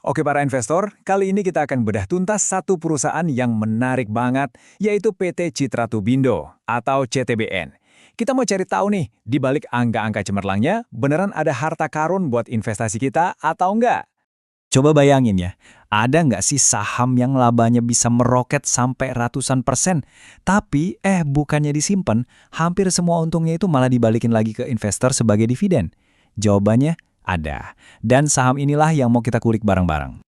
Oke para investor, kali ini kita akan bedah tuntas satu perusahaan yang menarik banget, yaitu PT Citra Tubindo atau CTBN. Kita mau cari tahu nih, di balik angka-angka cemerlangnya, beneran ada harta karun buat investasi kita atau enggak? Coba bayangin ya, ada nggak sih saham yang labanya bisa meroket sampai ratusan persen, tapi bukannya disimpan, hampir semua untungnya itu malah dibalikin lagi ke investor sebagai dividen? Jawabannya ada, dan saham inilah yang mau kita kulik bareng-bareng.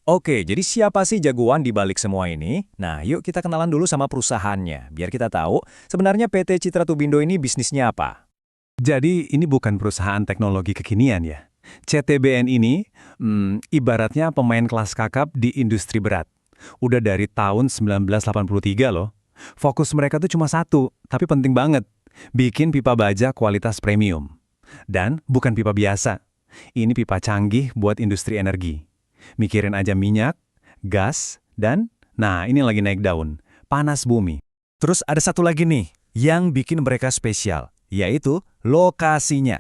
Oke, jadi siapa sih jagoan di balik semua ini? Nah, yuk kita kenalan dulu sama perusahaannya, biar kita tahu sebenarnya PT Citra Tubindo ini bisnisnya apa. Jadi ini bukan perusahaan teknologi kekinian ya. CTBN ini ibaratnya pemain kelas kakap di industri berat. Udah dari tahun 1983 loh. Fokus mereka tuh cuma satu, tapi penting banget. Bikin pipa baja kualitas premium. Dan bukan pipa biasa. Ini pipa canggih buat industri energi. Mikirin aja minyak, gas, dan nah ini lagi naik daun, panas bumi. Terus ada satu lagi nih, yang bikin mereka spesial, yaitu lokasinya.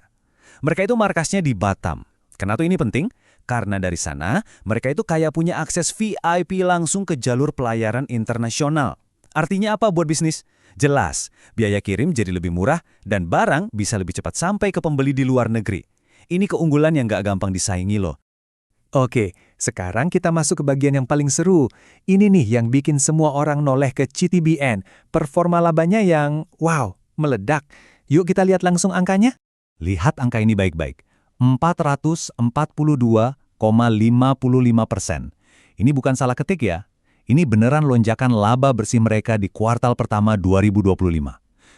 Mereka itu markasnya di Batam. Kenapa ini penting? Karena dari sana, mereka itu kayak punya akses VIP langsung ke jalur pelayaran internasional. Artinya apa buat bisnis? Jelas, biaya kirim jadi lebih murah dan barang bisa lebih cepat sampai ke pembeli di luar negeri. Ini keunggulan yang nggak gampang disaingi loh. Oke, sekarang kita masuk ke bagian yang paling seru. Ini nih yang bikin semua orang noleh ke CTBN. Performa labanya yang, wow, meledak. Yuk kita lihat langsung angkanya. Lihat angka ini baik-baik. 442,55%. Ini bukan salah ketik ya. Ini beneran lonjakan laba bersih mereka di kuartal pertama 2025.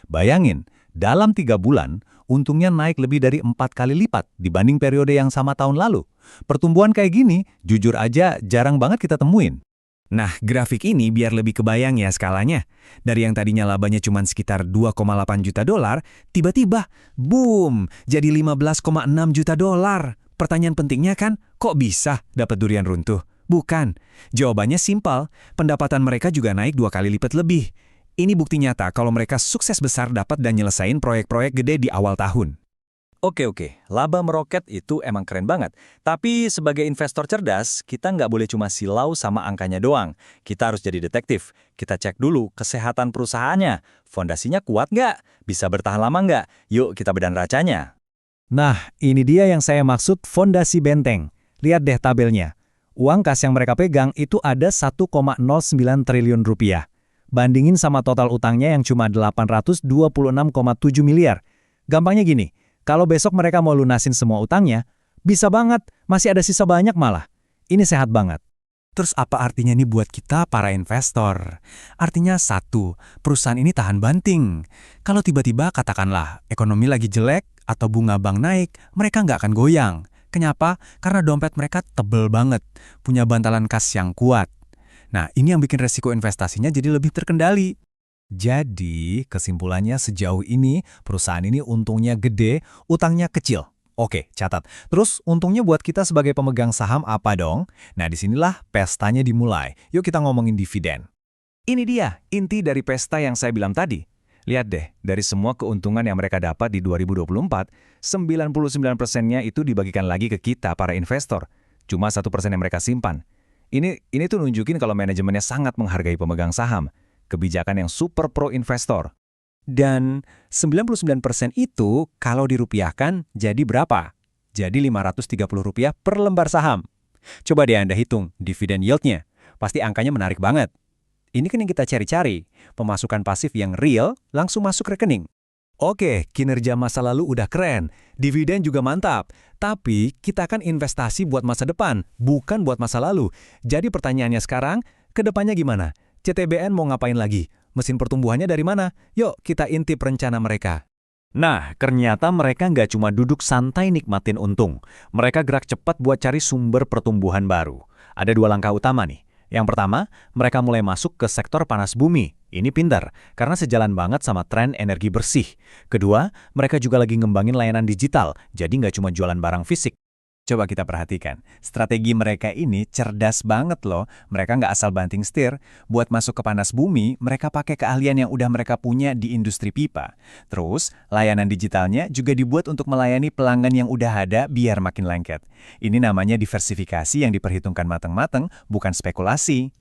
Bayangin, dalam 3 bulan, untungnya naik lebih dari 4 kali lipat dibanding periode yang sama tahun lalu. Pertumbuhan kayak gini, jujur aja jarang banget kita temuin. Nah, grafik ini biar lebih kebayang ya skalanya. Dari yang tadinya labanya cuma sekitar 2,8 juta dolar, tiba-tiba, boom, jadi 15,6 juta dolar. Pertanyaan pentingnya kan, kok bisa dapat durian runtuh? Bukan. Jawabannya simpel, pendapatan mereka juga naik 2 kali lipat lebih. Ini bukti nyata kalau mereka sukses besar dapat dan nyelesain proyek-proyek gede di awal tahun. Oke, laba meroket itu emang keren banget. Tapi sebagai investor cerdas, kita nggak boleh cuma silau sama angkanya doang. Kita harus jadi detektif. Kita cek dulu kesehatan perusahaannya. Fondasinya kuat nggak? Bisa bertahan lama nggak? Yuk kita bedah neracanya. Nah, ini dia yang saya maksud fondasi benteng. Lihat deh tabelnya. Uang kas yang mereka pegang itu ada 1,09 triliun rupiah. Bandingin sama total utangnya yang cuma 826,7 miliar. Gampangnya gini, kalau besok mereka mau lunasin semua utangnya, bisa banget, masih ada sisa banyak malah. Ini sehat banget. Terus apa artinya ini buat kita para investor? Artinya satu, perusahaan ini tahan banting. Kalau tiba-tiba katakanlah ekonomi lagi jelek atau bunga bank naik, mereka nggak akan goyang. Kenapa? Karena dompet mereka tebel banget, punya bantalan kas yang kuat. Nah, ini yang bikin resiko investasinya jadi lebih terkendali. Jadi, kesimpulannya sejauh ini, perusahaan ini untungnya gede, utangnya kecil. Oke, catat. Terus, untungnya buat kita sebagai pemegang saham apa dong? Nah, disinilah pestanya dimulai. Yuk kita ngomongin dividen. Ini dia, inti dari pesta yang saya bilang tadi. Lihat deh, dari semua keuntungan yang mereka dapat di 2024, 99%-nya itu dibagikan lagi ke kita, para investor. Cuma 1% yang mereka simpan. Ini tuh nunjukin kalau manajemennya sangat menghargai pemegang saham. Kebijakan yang super pro investor. Dan 99% itu kalau dirupiahkan jadi berapa? Jadi Rp530 per lembar saham. Coba deh Anda hitung dividen yield-nya. Pasti angkanya menarik banget. Ini kan yang kita cari-cari. Pemasukan pasif yang real langsung masuk rekening. Oke, kinerja masa lalu udah keren, dividen juga mantap. Tapi kita kan investasi buat masa depan, bukan buat masa lalu. Jadi pertanyaannya sekarang, ke depannya gimana? CTBN mau ngapain lagi? Mesin pertumbuhannya dari mana? Yuk kita intip rencana mereka. Nah, ternyata mereka nggak cuma duduk santai nikmatin untung. Mereka gerak cepat buat cari sumber pertumbuhan baru. Ada 2 langkah utama nih. Yang pertama, mereka mulai masuk ke sektor panas bumi. Ini pintar, karena sejalan banget sama tren energi bersih. Kedua, mereka juga lagi ngembangin layanan digital, jadi nggak cuma jualan barang fisik. Coba kita perhatikan, strategi mereka ini cerdas banget loh. Mereka nggak asal banting setir. Buat masuk ke panas bumi, mereka pakai keahlian yang udah mereka punya di industri pipa. Terus, layanan digitalnya juga dibuat untuk melayani pelanggan yang udah ada biar makin lengket. Ini namanya diversifikasi yang diperhitungkan matang-matang, bukan spekulasi.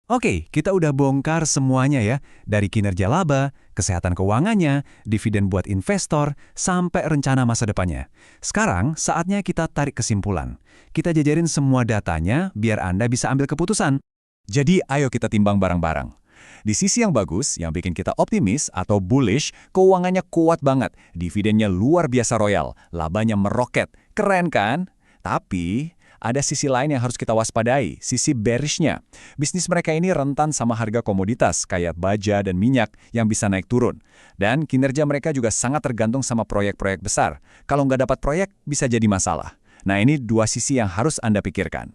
Oke, kita udah bongkar semuanya ya. Dari kinerja laba, kesehatan keuangannya, dividen buat investor, sampai rencana masa depannya. Sekarang, saatnya kita tarik kesimpulan. Kita jajarin semua datanya biar Anda bisa ambil keputusan. Jadi ayo kita timbang bareng-bareng. Di sisi yang bagus, yang bikin kita optimis atau bullish, keuangannya kuat banget, dividennya luar biasa royal, labanya meroket, keren kan? Tapi ada sisi lain yang harus kita waspadai, sisi bearishnya. Bisnis mereka ini rentan sama harga komoditas kayak baja dan minyak yang bisa naik turun. Dan kinerja mereka juga sangat tergantung sama proyek-proyek besar. Kalau nggak dapat proyek, bisa jadi masalah. Nah, ini dua sisi yang harus Anda pikirkan.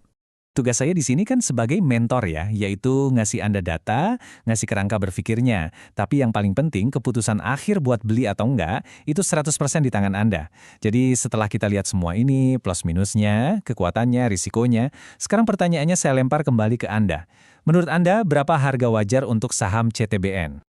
Tugas saya di sini kan sebagai mentor ya, yaitu ngasih Anda data, ngasih kerangka berpikirnya. Tapi yang paling penting, keputusan akhir buat beli atau enggak, itu 100% di tangan Anda. Jadi setelah kita lihat semua ini, plus minusnya, kekuatannya, risikonya, sekarang pertanyaannya saya lempar kembali ke Anda. Menurut Anda, berapa harga wajar untuk saham CTBN?